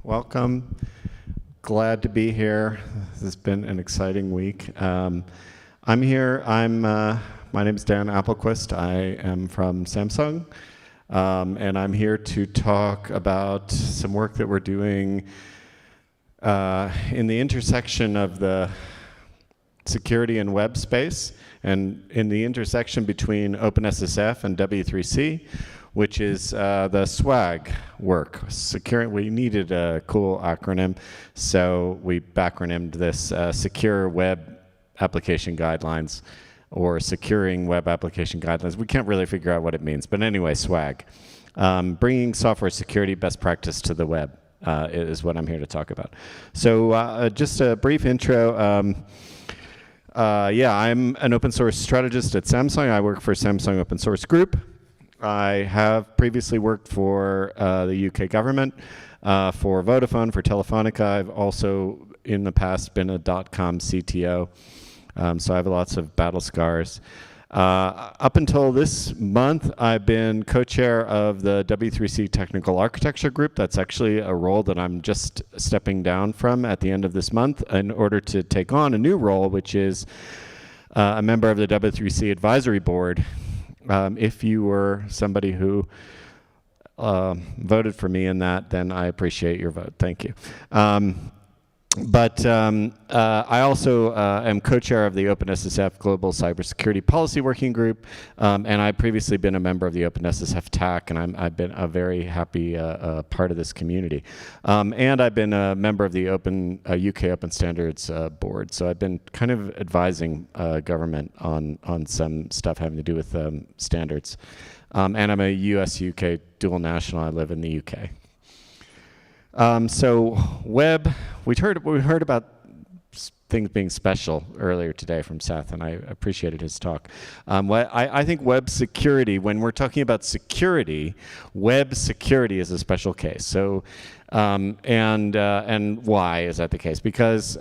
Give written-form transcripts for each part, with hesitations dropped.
Welcome. Glad to be here. This has been an exciting week. I'm here. My name is Dan Appelquist. I am from Samsung, and I'm here to talk about some work that we're doing in the intersection of the security and web space, and in the intersection between OpenSSF and W3C, which is the SWAG work. We needed a cool acronym, so we backronymed this Secure Web Application Guidelines, or Securing Web Application Guidelines. We can't really figure out what it means, but anyway, SWAG. Bringing software security best practice to the web is what I'm here to talk about. So just a brief intro. I'm an open source strategist at Samsung. I work for Samsung Open Source Group. I have previously worked for the UK government, for Vodafone, for Telefonica. I've also, in the past, been a .com CTO, so I have lots of battle scars. Up until this month, I've been co-chair of the W3C Technical Architecture Group. That's actually a role that I'm just stepping down from at the end of this month in order to take on a new role, which is a member of the W3C Advisory Board. If you were somebody who voted for me in that, then I appreciate your vote. Thank you. I also am co-chair of the OpenSSF Global Cybersecurity Policy Working Group, and I've previously been a member of the OpenSSF TAC, and I've been a very happy part of this community. And I've been a member of the UK Open Standards Board, so I've been kind of advising government on some stuff having to do with standards. And I'm a US-UK dual national. I live in the UK. So web, we heard about things being special earlier today from Seth, and I appreciated his talk. I think web security, when we're talking about security, web security is a special case. So, and why is that the case? Because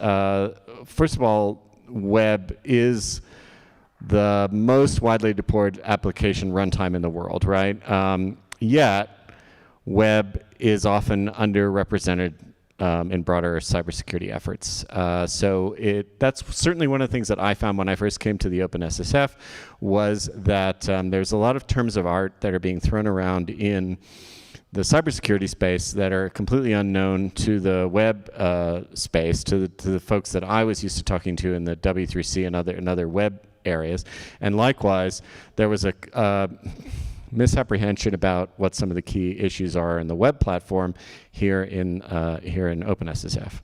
first of all, web is the most widely deployed application runtime in the world, right? Yet, web is often underrepresented in broader cybersecurity efforts. So that's certainly one of the things that I found when I first came to the OpenSSF, was that there's a lot of terms of art that are being thrown around in the cybersecurity space that are completely unknown to the web space, to the folks that I was used to talking to in the W3C and other web areas. And likewise, there was a misapprehension about what some of the key issues are in the web platform here in OpenSSF.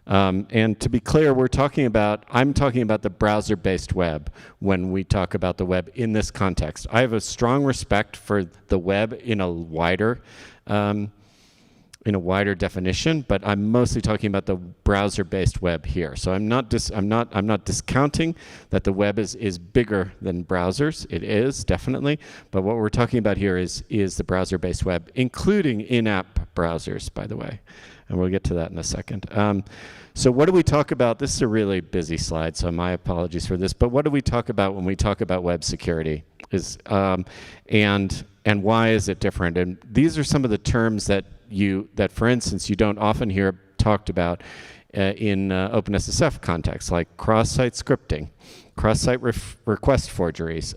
And to be clear, I'm talking about the browser-based web when we talk about the web in this context. I have a strong respect for the web in a wider definition, but I'm mostly talking about the browser-based web here. So I'm not discounting that the web is bigger than browsers. It is, definitely. But what we're talking about here is the browser-based web, including in-app browsers, by the way. And we'll get to that in a second. So what do we talk about? This is a really busy slide, so my apologies for this. But what do we talk about when we talk about web security? And why is it different? And these are some of the terms that for instance, you don't often hear talked about in OpenSSF context, like cross-site scripting, cross-site request forgeries,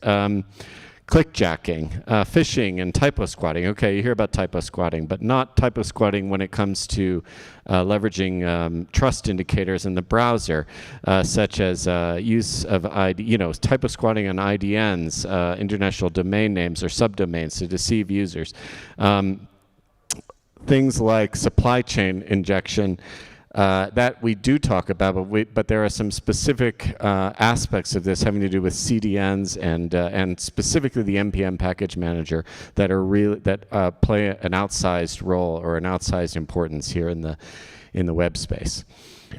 clickjacking, phishing, and typo squatting. Okay, you hear about typo squatting, but not typo squatting when it comes to leveraging trust indicators in the browser, such as use of typo squatting on IDNs, international domain names or subdomains to deceive users. Things like supply chain injection that we do talk about, but there are some specific aspects of this having to do with CDNs and specifically the NPM package manager that play an outsized role or an outsized importance here in the web space.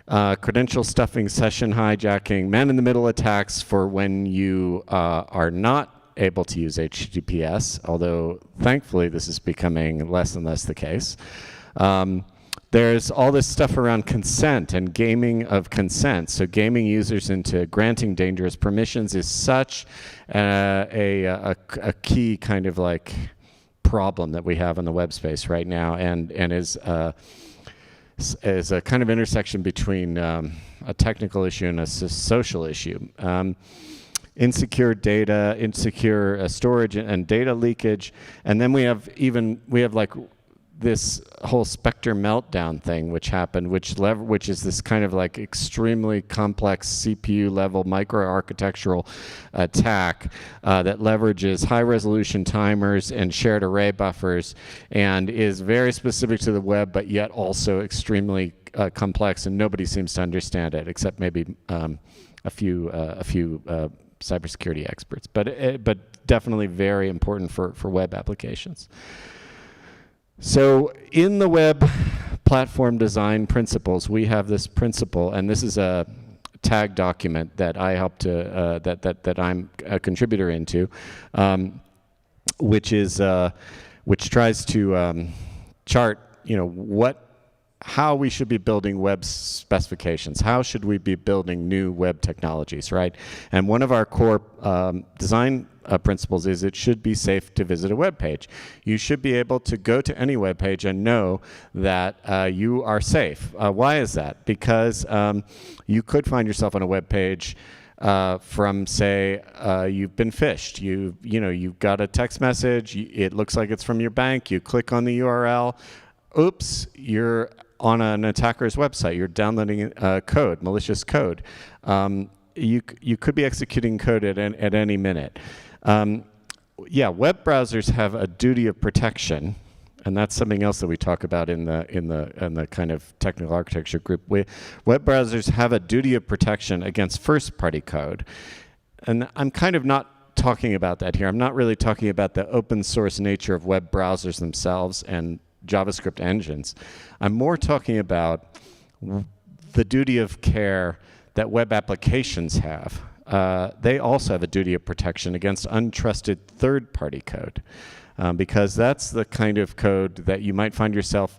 Credential stuffing, session hijacking, man-in-the-middle attacks for when you are not able to use HTTPS, although thankfully this is becoming less and less the case. There's all this stuff around consent and gaming of consent. So gaming users into granting dangerous permissions is such a key kind of like problem that we have in the web space right now, and is is a kind of intersection between a technical issue and a social issue. Insecure data, insecure storage and data leakage, and then we have like this whole Spectre meltdown thing which happened, which is this kind of like extremely complex CPU level microarchitectural attack that leverages high resolution timers and shared array buffers and is very specific to the web, but yet also extremely complex, and nobody seems to understand it except maybe a few cybersecurity experts, but definitely very important for web applications. So in the web platform design principles, we have this principle, and this is a tag document that I helped to that I'm a contributor into, which tries to chart, how we should be building web specifications. How should we be building new web technologies, right? And one of our core design principles is it should be safe to visit a web page. You should be able to go to any web page and know that you are safe. Why is that? Because you could find yourself on a web page from, say, you've been phished. You've got a text message. It looks like it's from your bank. You click on the URL. Oops, you're on an attacker's website. You're downloading code, malicious code. You could be executing code at any minute. Web browsers have a duty of protection, and that's something else that we talk about in the kind of technical architecture group. Web browsers have a duty of protection against first-party code, and I'm kind of not talking about that here. I'm not really talking about the open source nature of web browsers themselves and JavaScript engines. I'm more talking about the duty of care that web applications have. They also have a duty of protection against untrusted third-party code, because that's the kind of code that you might find yourself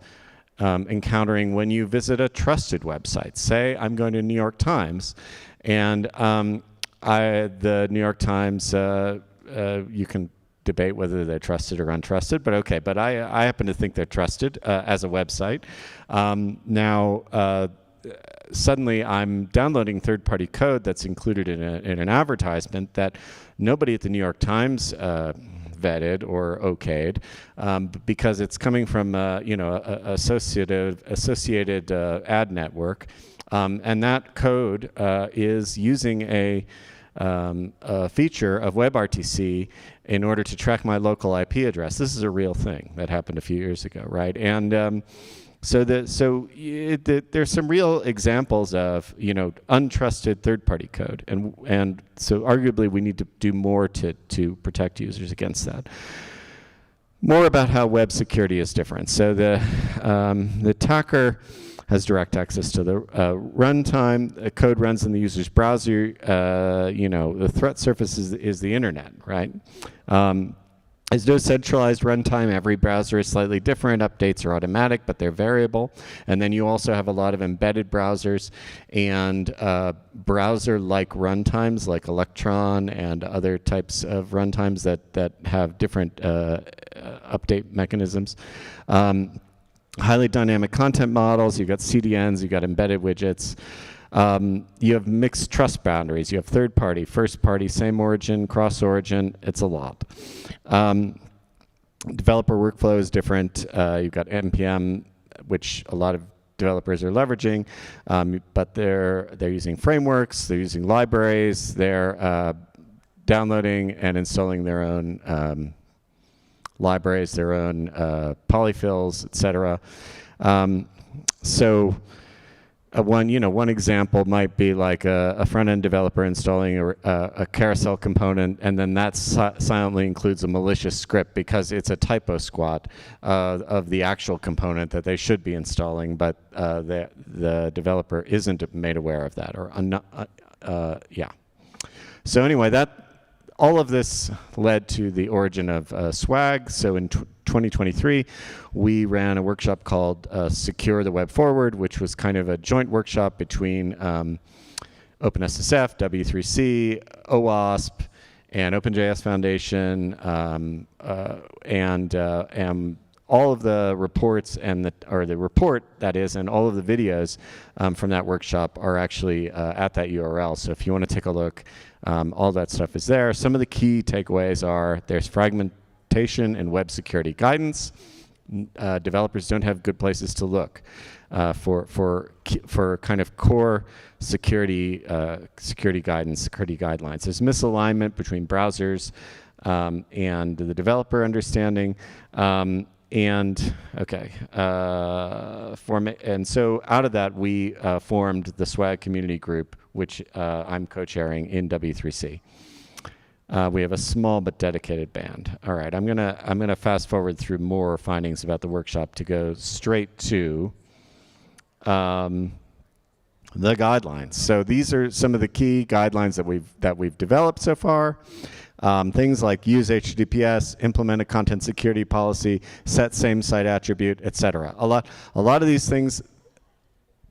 encountering when you visit a trusted website. Say I'm going to New York Times, and the New York Times, you can debate whether they're trusted or untrusted, but okay. But I happen to think they're trusted as a website. Suddenly I'm downloading third-party code that's included in an advertisement that nobody at the New York Times vetted or okayed, because it's coming from associated ad network, and that code is using a feature of WebRTC in order to track my local IP address. This is a real thing that happened a few years ago, right? And there's some real examples of untrusted third-party code, and so arguably we need to do more to protect users against that. More about how web security is different. So the attacker has direct access to the runtime. The code runs in the user's browser. The threat surface is the internet, right? There's no centralized runtime. Every browser is slightly different. Updates are automatic, but they're variable. And then you also have a lot of embedded browsers and browser-like runtimes like Electron and other types of runtimes that have different update mechanisms. Highly dynamic content models. You've got CDNs. You've got embedded widgets. You have mixed trust boundaries. You have third-party, first-party, same origin, cross-origin. It's a lot. Developer workflow is different. You've got NPM, which a lot of developers are leveraging, but they're using frameworks. They're using libraries. They're downloading and installing their own libraries, their own polyfills, etc. One example might be like a front-end developer installing a carousel component, and then that silently includes a malicious script because it's a typo squat of the actual component that they should be installing, but the developer isn't made aware of that, So anyway, all of this led to the origin of SWAG. So in 2023, we ran a workshop called Secure the Web Forward, which was kind of a joint workshop between OpenSSF, W3C, OWASP, and OpenJS Foundation, and all of the reports and the report that is, and all of the videos from that workshop are actually at that URL. So if you want to take a look, all that stuff is there. Some of the key takeaways are there's fragmentation and web security guidance. Developers don't have good places to look for kind of core security guidance, security guidelines. There's misalignment between browsers and the developer understanding. And so out of that, we formed the SWAG community group, which I'm co-chairing in W3C. We have a small but dedicated band. All right, I'm gonna fast forward through more findings about the workshop to go straight to the guidelines. So these are some of the key guidelines that we've developed so far. Things like use HTTPS, implement a content security policy, set same site attribute, etc. A lot of these things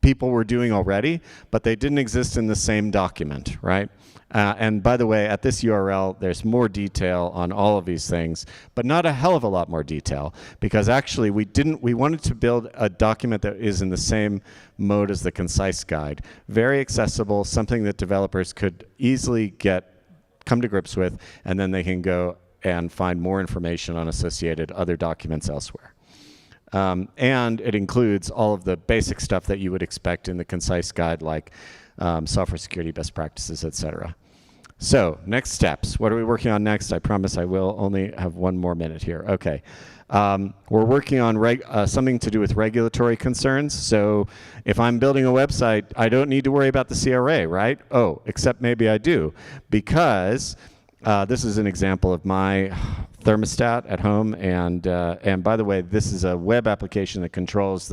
people were doing already, but they didn't exist in the same document, right? And by the way, at this URL, there's more detail on all of these things, but not a hell of a lot more detail, because actually we wanted to build a document that is in the same mode as the concise guide. Very accessible, something that developers could easily come to grips with, and then they can go and find more information on associated other documents elsewhere. And it includes all of the basic stuff that you would expect in the concise guide, like software security best practices, etc. So next steps. What are we working on next? I promise I will only have one more minute here. Okay. We're working on something to do with regulatory concerns. So if I'm building a website, I don't need to worry about the CRA, right? Oh, except maybe I do, because this is an example of my thermostat at home, and by the way, this is a web application that controls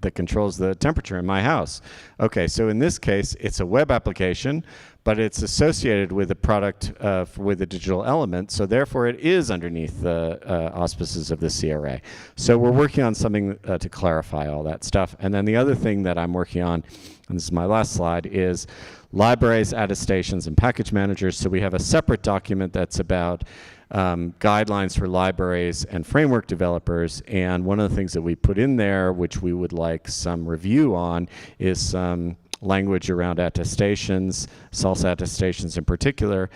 that controls the temperature in my house. Okay, so in this case, it's a web application, but it's associated with a product with a digital element, so therefore it is underneath the auspices of the CRA. So we're working on something to clarify all that stuff. And then the other thing that I'm working on, and this is my last slide, is libraries, attestations, and package managers. So we have a separate document that's about guidelines for libraries and framework developers, and one of the things that we put in there, which we would like some review on, is some language around attestations, SALS attestations in particular,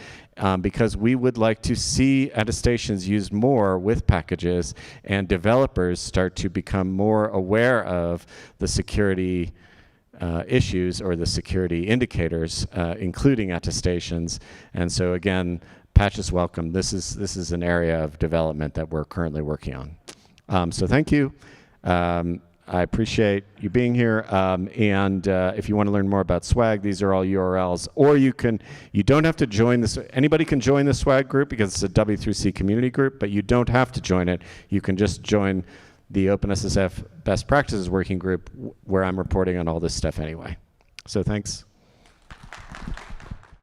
because we would like to see attestations used more with packages, and developers start to become more aware of the security issues or the security indicators, including attestations. And so again, patches welcome. This is an area of development that we're currently working on. So thank you. I appreciate you being here. And if you want to learn more about SWAG, these are all URLs. Or you don't have to join this. Anybody can join the SWAG group because it's a W3C community group, but you don't have to join it. You can just join the OpenSSF Best Practices Working Group, where I'm reporting on all this stuff anyway. So thanks.